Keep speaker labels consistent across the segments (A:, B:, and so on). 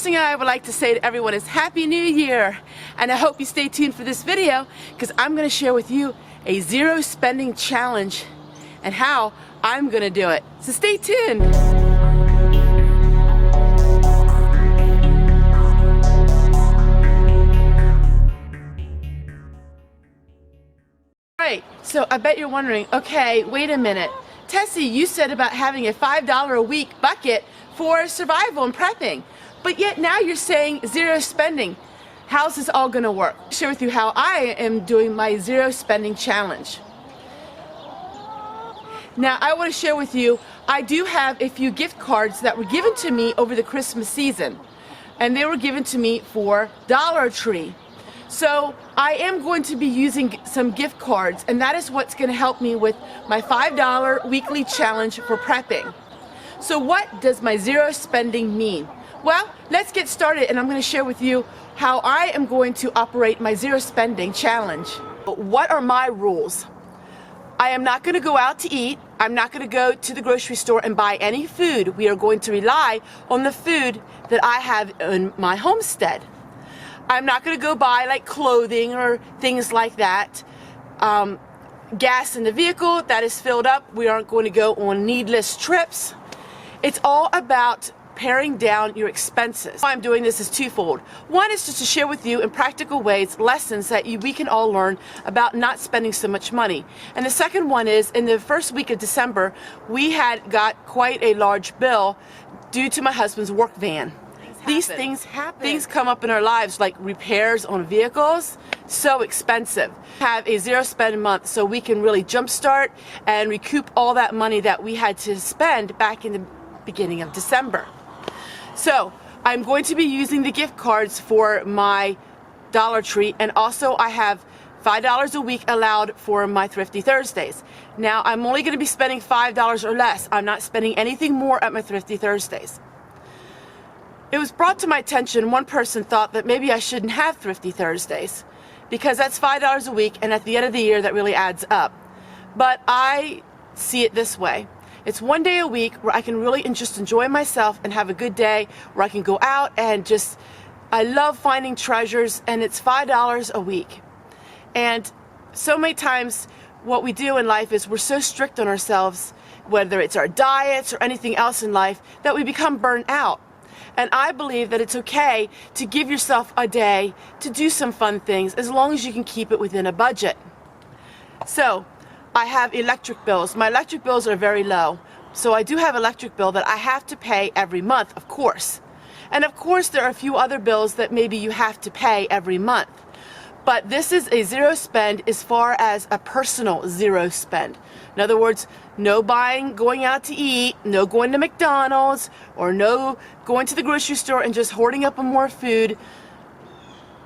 A: thing I would like to say to everyone is Happy New Year, and I hope you stay tuned for this video because I'm going to share with you a zero spending challenge and how I'm going to do it. So stay tuned. Right, so I bet you're wondering, okay, wait a minute. Tessie, you said about having a $5 a week bucket for survival and prepping, but yet now you're saying zero spending. How's this all going to work? I'll share with you how I am doing my zero spending challenge. Now I want to share with you, I do have a few gift cards that were given to me over the Christmas season, and they were given to me for Dollar Tree. So I am going to be using some gift cards, and that is what's going to help me with my $5 weekly challenge for prepping. So what does my zero spending mean? Well, let's get started, and I'm going to share with you how I am going to operate my zero spending challenge. What are my rules? I am not going to go out to eat. I'm not going to go to the grocery store and buy any food. We are going to rely on the food that I have in my homestead. I'm not going to go buy like clothing or things like that. Gas in the vehicle that is filled up. We aren't going to go on needless trips. It's all about paring down your expenses. Why I'm doing this is twofold. One is just to share with you in practical ways lessons that we can all learn about not spending so much money. And the second one is in the first week of December, we had got quite a large bill due to my husband's work van. These things happen. Things come up in our lives like repairs on vehicles, so expensive. Have a zero spend month so we can really jumpstart and recoup all that money that we had to spend back in the beginning of December. So I'm going to be using the gift cards for my Dollar Tree, and also I have $5 a week allowed for my Thrifty Thursdays. Now I'm only going to be spending $5 or less. I'm not spending anything more at my Thrifty Thursdays. It was brought to my attention, one person thought that maybe I shouldn't have Thrifty Thursdays because that's $5 a week, and at the end of the year that really adds up. But I see it this way. It's one day a week where I can really just enjoy myself and have a good day, where I can go out and just, I love finding treasures, and it's $5 a week. And so many times what we do in life is we're so strict on ourselves, whether it's our diets or anything else in life, that we become burnt out. And I believe that it's okay to give yourself a day to do some fun things as long as you can keep it within a budget. So I have electric bills. My electric bills are very low. So I do have electric bill that I have to pay every month, of course. And of course there are a few other bills that maybe you have to pay every month. But this is a zero spend as far as a personal zero spend. In other words, no buying, going out to eat, no going to McDonald's, or no going to the grocery store and just hoarding up on more food.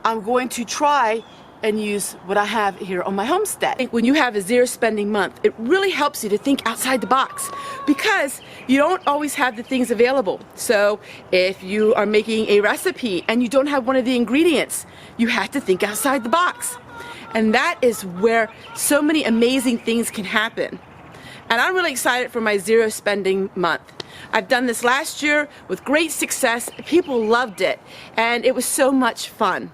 A: I'm going to try and use what I have here on my homestead. When you have a zero spending month, it really helps you to think outside the box because you don't always have the things available. So if you are making a recipe and you don't have one of the ingredients, you have to think outside the box. And that is where so many amazing things can happen. And I'm really excited for my zero spending month. I've done this last year with great success. People loved it, and it was so much fun.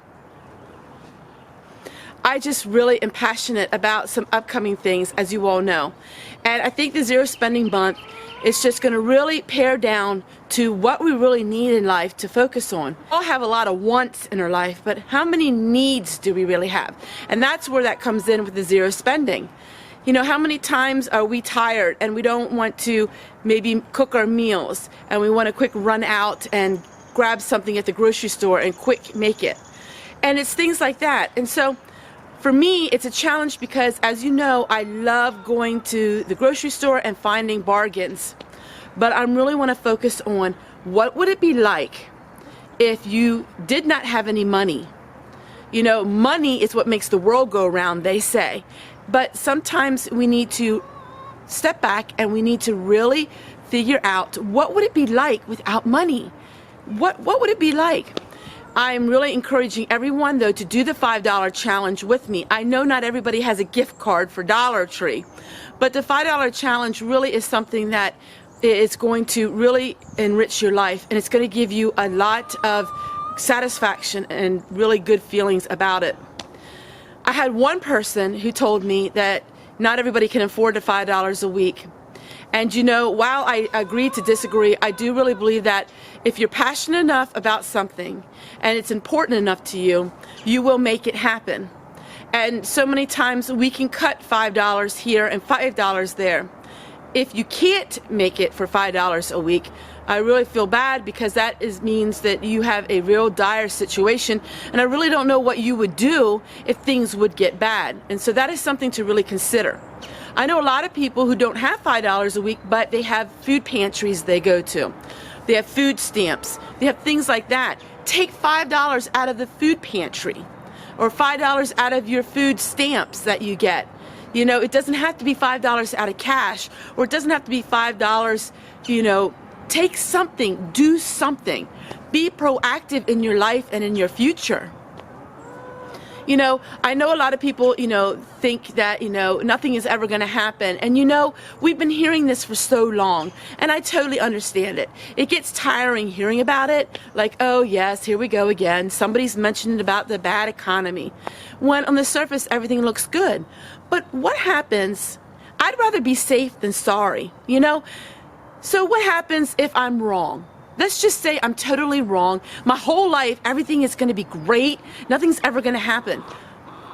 A: I just really am passionate about some upcoming things, as you all know. And I think the zero spending month is just going to really pare down to what we really need in life to focus on. We all have a lot of wants in our life, but how many needs do we really have? And that's where that comes in with the zero spending. You know, how many times are we tired and we don't want to maybe cook our meals and we want to quick run out and grab something at the grocery store and quick make it? And it's things like that. And so for me, it's a challenge because, as you know, I love going to the grocery store and finding bargains. But I really want to focus on what would it be like if you did not have any money. You know, money is what makes the world go around, they say. But sometimes we need to step back and we need to really figure out what would it be like without money? What would it be like? I'm really encouraging everyone, though, to do the $5 challenge with me. I know not everybody has a gift card for Dollar Tree, but the $5 challenge really is something that It's going to really enrich your life, and it's going to give you a lot of satisfaction and really good feelings about it. I had one person who told me that not everybody can afford the $5 a week. And you know, while I agree to disagree, I do really believe that if you're passionate enough about something and it's important enough to you, you will make it happen. And so many times we can cut $5 here and $5 there. If you can't make it for $5 a week, I really feel bad, because that means that you have a real dire situation, and I really don't know what you would do if things would get bad. And so that is something to really consider. I know a lot of people who don't have $5 a week, but they have food pantries they go to. They have food stamps. They have things like that. Take $5 out of the food pantry, or $5 out of your food stamps that you get. You know, it doesn't have to be $5 out of cash, or it doesn't have to be $5, you know. Take something, do something. Be proactive in your life and in your future. You know, I know a lot of people, you know, think that, you know, nothing is ever going to happen. And, you know, we've been hearing this for so long, and I totally understand it. It gets tiring hearing about it, like, oh, yes, here we go again. Somebody's mentioning about the bad economy, when on the surface everything looks good. But what happens? I'd rather be safe than sorry, you know? So what happens if I'm wrong? Let's just say I'm totally wrong. My whole life, everything is going to be great. Nothing's ever going to happen.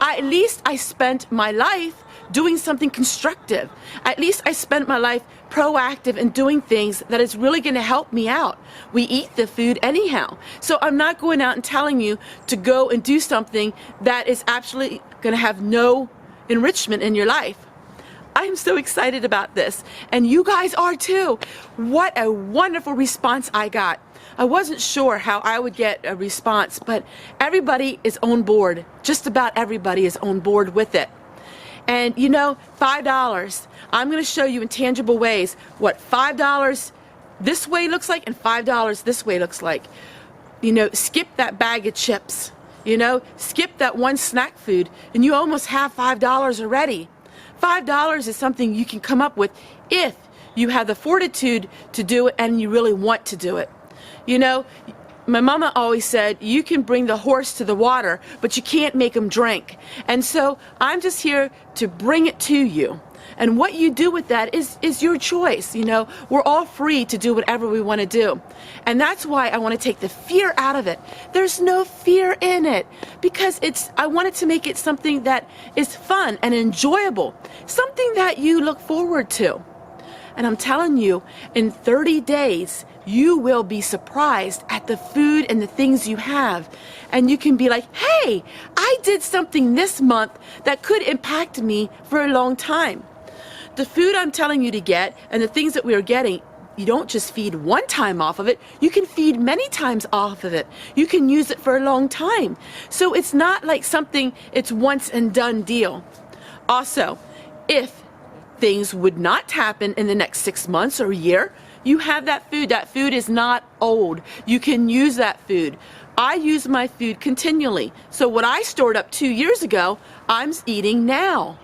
A: At least I spent my life doing something constructive. At least I spent my life proactive in doing things that is really going to help me out. We eat the food anyhow. So I'm not going out and telling you to go and do something that is actually going to have no enrichment in your life. I'm so excited about this, and you guys are too. What a wonderful response I got. I wasn't sure how I would get a response, but everybody is on board. Just about everybody is on board with it. And you know, $5, I'm going to show you in tangible ways what $5 this way looks like and $5 this way looks like. You know, skip that bag of chips. You know, skip that one snack food, and you almost have $5 already. $5 is something you can come up with if you have the fortitude to do it and you really want to do it. You know, my mama always said, you can bring the horse to the water, but you can't make him drink. And so I'm just here to bring it to you. And what you do with that is your choice. You know, we're all free to do whatever we want to do. And that's why I want to take the fear out of it. There's no fear in it, because I wanted to make it something that is fun and enjoyable, something that you look forward to. And I'm telling you, in 30 days, you will be surprised at the food and the things you have. And you can be like, hey, I did something this month that could impact me for a long time. The food I'm telling you to get and the things that we are getting, you don't just feed one time off of it, you can feed many times off of it. You can use it for a long time. So it's not like something, it's once and done deal. Also, if things would not happen in the next 6 months or a year, you have that food. That food is not old. You can use that food. I use my food continually. So what I stored up 2 years ago, I'm eating now.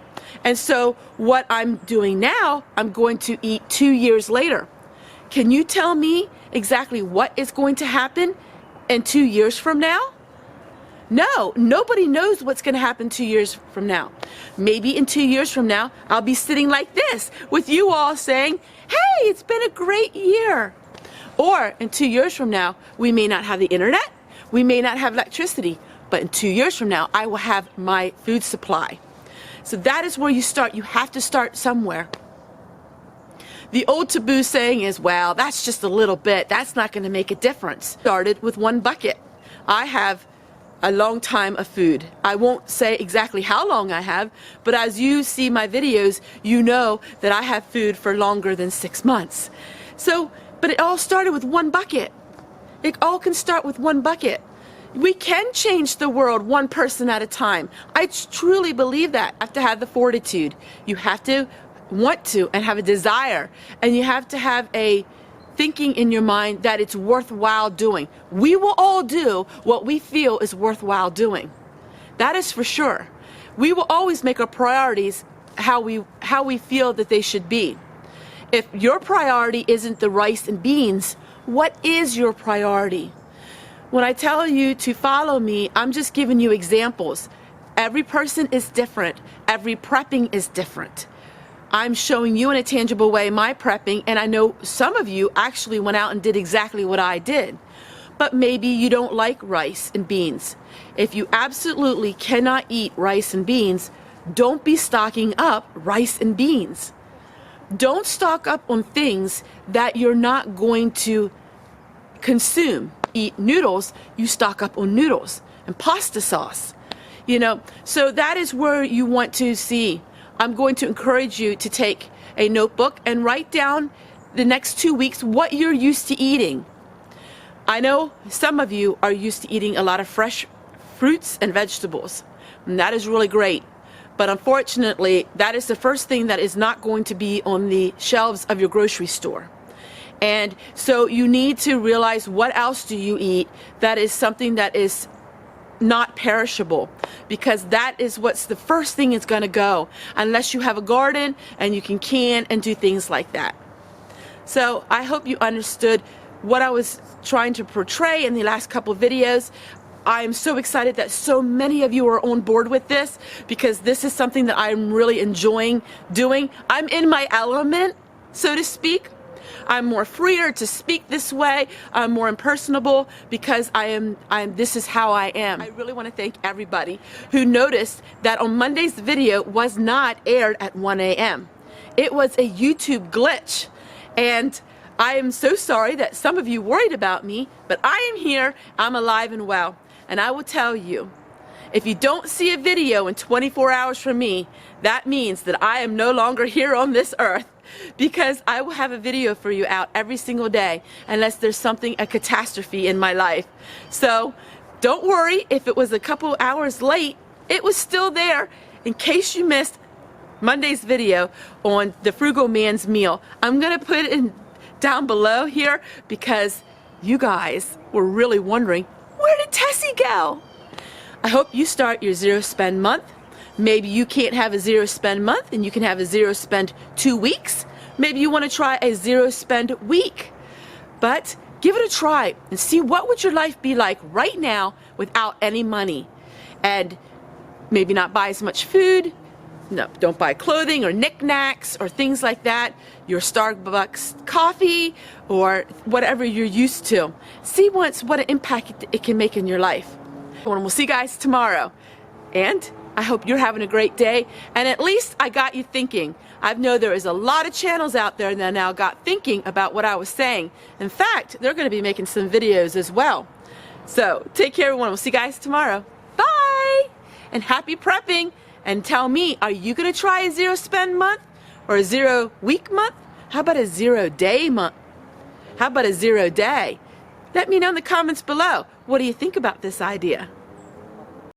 A: And so what I'm doing now, I'm going to eat 2 years later. Can you tell me exactly what is going to happen in 2 years from now? No, nobody knows what's going to happen 2 years from now. Maybe in 2 years from now, I'll be sitting like this with you all saying, hey, it's been a great year. Or in 2 years from now, we may not have the internet, we may not have electricity, but in 2 years from now, I will have my food supply. So that is where you start. You have to start somewhere. The old taboo saying is, well, that's just a little bit. That's not going to make a difference. Started with one bucket. I have a long time of food. I won't say exactly how long I have, but as you see my videos, you know that I have food for longer than 6 months. So, but it all started with one bucket. It all can start with one bucket. We can change the world one person at a time. I truly believe that. You have to have the fortitude. You have to want to and have a desire. And you have to have a thinking in your mind that it's worthwhile doing. We will all do what we feel is worthwhile doing. That is for sure. We will always make our priorities how we feel that they should be. If your priority isn't the rice and beans, what is your priority? When I tell you to follow me, I'm just giving you examples. Every person is different. Every prepping is different. I'm showing you in a tangible way my prepping, and I know some of you actually went out and did exactly what I did. But maybe you don't like rice and beans. If you absolutely cannot eat rice and beans, don't be stocking up rice and beans. Don't stock up on things that you're not going to consume. Eat noodles, you stock up on noodles and pasta sauce. You know, so that is where you want to see. I'm going to encourage you to take a notebook and write down the next 2 weeks what you're used to eating. I know some of you are used to eating a lot of fresh fruits and vegetables, and that is really great. But unfortunately, that is the first thing that is not going to be on the shelves of your grocery store. And so you need to realize, what else do you eat that is something that is not perishable, because that is what's the first thing is going to go, unless you have a garden and you can and do things like that. So I hope you understood what I was trying to portray in the last couple of videos. I am so excited that so many of you are on board with this, because this is something that I'm really enjoying doing. I'm in my element, so to speak. I'm more freer to speak this way. I'm more impersonable because this is how I am. I really want to thank everybody who noticed that on Monday's video was not aired at 1 a.m. It was a YouTube glitch, and I am so sorry that some of you worried about me, but I am here, I'm alive and well. And I will tell you, if you don't see a video in 24 hours from me, that means that I am no longer here on this earth, because I will have a video for you out every single day unless there's a catastrophe in my life. So don't worry if it was a couple hours late, it was still there in case you missed Monday's video on the Frugal Man's Meal. I'm gonna put it down below here because you guys were really wondering, where did Tessie go? I hope you start your zero spend month. Maybe you can't have a zero spend month and you can have a zero spend 2 weeks. Maybe you want to try a zero spend week. But give it a try and see what would your life be like right now without any money. And maybe not buy as much food. No, don't buy clothing or knickknacks or things like that. Your Starbucks coffee or whatever you're used to. See what an impact it can make in your life. And we'll see you guys tomorrow. And I hope you're having a great day. And at least I got you thinking. I know there is a lot of channels out there that now got thinking about what I was saying. In fact, they're going to be making some videos as well. So take care, everyone. We'll see you guys tomorrow. Bye! And happy prepping. And tell me, are you going to try a zero spend month or a 0 week month? How about a 0 day month? How about a 0 day? Let me know in the comments below. What do you think about this idea?